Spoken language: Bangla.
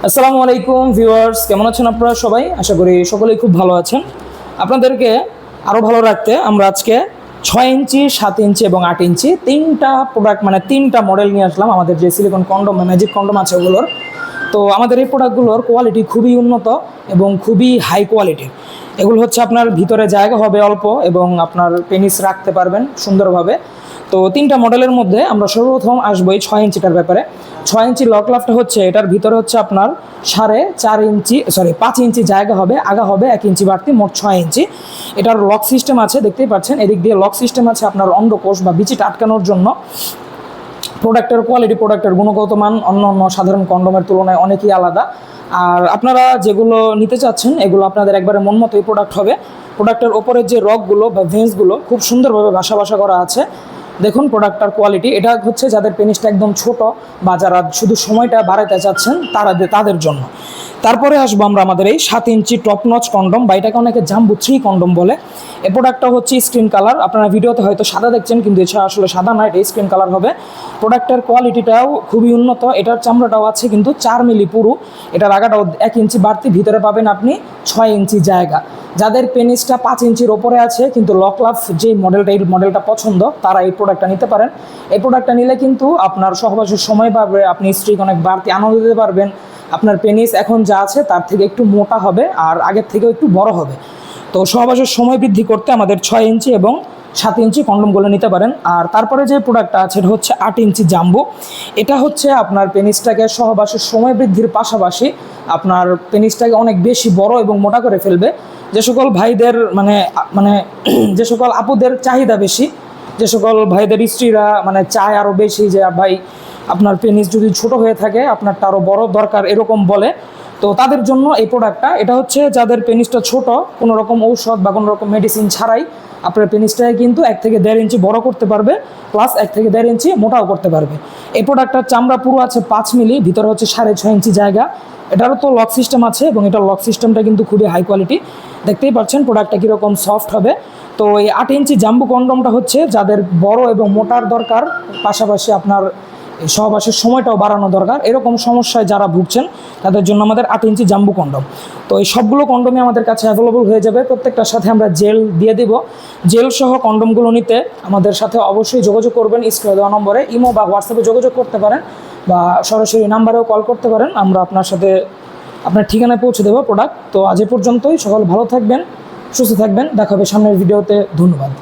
আসসালামু আলাইকুম ভিউয়ার্স, কেমন আছেন আপনারা সবাই? আশা করি সকলেই খুব ভালো আছেন। আপনাদেরকে আরও ভালো রাখতে আমরা আজকে 6 ইঞ্চি, 7 ইঞ্চি এবং 8 ইঞ্চি তিনটা প্রোডাক্ট মানে তিনটা মডেল নিয়ে আসলাম। আমাদের যে সিলিকন কন্ডম ম্যাজিক কন্ডম আছে ওগুলোর, তো আমাদের এই প্রোডাক্টগুলোর কোয়ালিটি খুবই উন্নত এবং খুবই হাই কোয়ালিটির। এগুলো হচ্ছে আপনার ভিতরে জায়গা হবে অল্প এবং আপনার পেনিস রাখতে পারবেন সুন্দরভাবে। তো তিনটা মডেলের মধ্যে আমরা সর্বপ্রথম আসবো এই 6 ইঞ্চিটার ব্যাপারে। 6 ইঞ্চি লক লাফটা হচ্ছে, এটার ভিতরে হচ্ছে আপনার 5 ইঞ্চি জায়গা হবে, আগা হবে 1 ইঞ্চি বাড়তি, মোট 6 ইঞ্চি। এটার লক সিস্টেম আছে, দেখতেই পাচ্ছেন এদিক দিয়ে লক সিস্টেম আছে আপনার অন্ডকোষ বা বিচিটা আটকানোর জন্য। প্রোডাক্টের কোয়ালিটি, প্রোডাক্টের গুণগত মান অন্য সাধারণ কন্ডোমের তুলনায় অনেকই আলাদা। আর আপনারা যেগুলো নিতে চাচ্ছেন এগুলো আপনাদের একবারে মন মতোই প্রোডাক্ট হবে। প্রোডাক্টের ওপরের যে রকগুলো বা ভেন্সগুলো খুব সুন্দরভাবে ভাষা করা আছে। দেখুন প্রোডাক্টটার কোয়ালিটি, এটা হচ্ছে যাদের পেনিসটা একদম ছোট বা যারা শুধু সময়টা বাড়াতে চাচ্ছেন তাদের জন্য। তারপরে আসবো আমরা আমাদের এই 7 ইঞ্চি টপ নচ কন্ডম, বা এটাকে অনেকে জাম্বু 3 কন্ডম বলে। এই প্রোডাক্টটা হচ্ছে স্ক্রিন কালার, আপনারা ভিডিওতে হয়তো সাদা দেখছেন কিন্তু এটা আসলে সাদা না, এটা স্ক্রিন কালার হবে। প্রোডাক্টের কোয়ালিটিটাও খুবই উন্নত, এটার চামড়াটাও আছে কিন্তু 4 মিলি পুরু, এটার আগাটাও 1 ইঞ্চি বাড়তি, ভিতরে পাবেন আপনি 6 ইঞ্চি জায়গা। যাদের পেনিসটা 5 ইঞ্চির ওপরে আছে কিন্তু লক লাফ যেই মডেলটা, এই মডেলটা পছন্দ, তারা এই প্রোডাক্টটা নিতে পারেন। এই প্রোডাক্টটা নিলে কিন্তু আপনার সহবাসের সময় পাবে, আপনি স্ত্রীকে অনেক বাড়তি আনন্দ দিতে পারবেন। আপনার পেনিস এখন যা আছে তার থেকে একটু মোটা হবে আর আগের থেকেও একটু বড় হবে। তো সহবাসের সময় বৃদ্ধি করতে আমাদের 6 ইঞ্চি এবং 7 ইঞ্চি কন্ডমগুলো নিতে পারেন। আর তারপরে যে প্রোডাক্টটা আছে এটা হচ্ছে 8 ইঞ্চি জাম্বো। এটা হচ্ছে আপনার পেনিসটাকে সহবাসের সময় বৃদ্ধির পাশাপাশি আপনার পেনিসটাকে অনেক বেশি বড় এবং মোটা করে ফেলবে। যে সকল ভাইদের মানে যে সকল আপুদের চাহিদা বেশি, যে সকল ভাইদের স্ত্রীরা চায় আরও বেশি যে ভাই আপনার পেনিস যদি ছোট হয়ে থাকে আপনারটা আরও বড় দরকার এরকম বলে, তো তাদের জন্য এই প্রোডাক্টটা। এটা হচ্ছে যাদের পেনিসটা ছোট, কোনো রকম ঔষধ বা কোনো রকম মেডিসিন ছাড়াই আপনার পেনিসটাকে কিন্তু 1 থেকে 1.5 ইঞ্চি বড় করতে পারবে, প্লাস 1 থেকে 1.5 ইঞ্চি মোটাও করতে পারবে। এই প্রোডাক্টটার চামড়া পুরো আছে 5 মিলি, ভিতরে হচ্ছে 6.5 ইঞ্চি জায়গা। এটারও তো লক সিস্টেম আছে এবং এটার লক সিস্টেমটা কিন্তু খুবই হাই কোয়ালিটি। দেখতেই পাচ্ছেন প্রোডাক্টটা কীরকম সফট হবে। তো এই 8 ইঞ্চি জাম্বু কন্ডমটা হচ্ছে যাদের বড় এবং মোটার দরকার, পাশাপাশি আপনার সহবাসের সময়টাও বাড়ানো দরকার, এরকম সমস্যায় যারা ভুগছেন তাদের জন্য আমাদের 8 ইঞ্চি জাম্বু কন্ডম। তো এই সবগুলো কন্ডমই আমাদের কাছে অ্যাভেলেবল হয়ে যাবে, প্রত্যেকটার সাথে আমরা জেল দিয়ে দিব। জেল সহ কন্ডমগুলো নিতে আমাদের সাথে অবশ্যই যোগাযোগ করবেন স্ক্রিনে দেওয়া নম্বরে, ইমো বা হোয়াটসঅ্যাপে যোগাযোগ করতে পারেন বা সরাসরি নাম্বারেও কল করতে পারেন। আমরা আপনার সাথে আপনার ঠিকানায় পৌঁছে দেবো প্রোডাক্ট। তো আজ এ পর্যন্তই, সকল ভালো থাকবেন, সুস্থ থাকবেন, দেখা হবে সামনের ভিডিওতে। ধন্যবাদ।